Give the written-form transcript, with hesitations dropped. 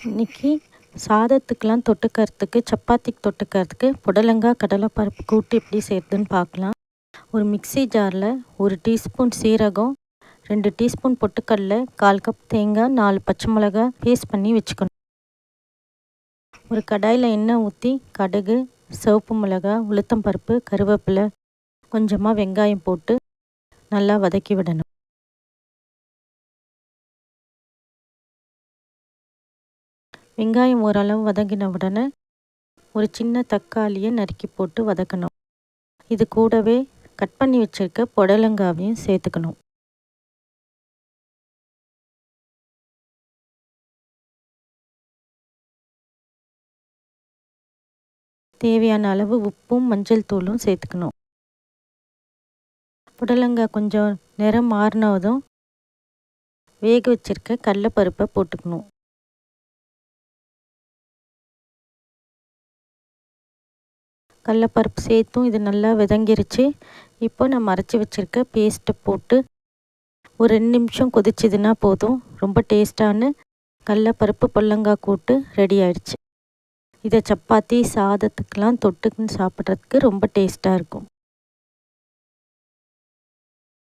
இன்றைக்கி சாதத்துக்கெலாம் தொட்டுக்கிறதுக்கு, சப்பாத்திக்கு தொட்டுக்கிறதுக்கு புடலங்காய் கடலைப்பருப்பு கூட்டு எப்படி செய்கிறதுன்னு பார்க்கலாம். ஒரு மிக்ஸி ஜாரில் 1 டீஸ்பூன் சீரகம், 2 டீஸ்பூன் பொட்டுக்கடலை, 1/4 கப் தேங்காய், 4 பச்சை மிளகாய் பேஸ்ட் பண்ணி வச்சுக்கணும். ஒரு கடாயில் எண்ணெய் ஊற்றி கடுகு, சிவப்பு மிளகாய், உளுத்தம்பருப்பு, கருவேப்பிலை, கொஞ்சமாக வெங்காயம் போட்டு நல்லா வதக்கி விடணும். வெங்காயம் ஓரளவு வதங்கின உடனே ஒரு சின்ன தக்காளியை நறுக்கி போட்டு வதக்கணும். இது கூடவே கட் பண்ணி வச்சுருக்க புடலங்காவையும் சேர்த்துக்கணும். தேவையான அளவு உப்பும் மஞ்சள் தூளும் சேர்த்துக்கணும். புடலங்காய் கொஞ்சம் நிறம் மாறினதும் வேக வச்சுருக்க கடலைப்பருப்பை போட்டுக்கணும். கடலைப்பருப்பு சேர்த்தும் இது நல்லா வதங்கிருச்சு. இப்போ நம்ம அரைச்சி வச்சுருக்க பேஸ்ட்டை போட்டு ஒரு 2 நிமிஷம் கொதிச்சதுன்னா போதும். ரொம்ப டேஸ்ட்டான கடலைப்பருப்பு புடலங்காய் கூட்டு ரெடி ஆயிடுச்சு. இதை சப்பாத்தி சாதத்துக்கெலாம் தொட்டுக்குன்னு சாப்பிட்றதுக்கு ரொம்ப டேஸ்ட்டாக இருக்கும்.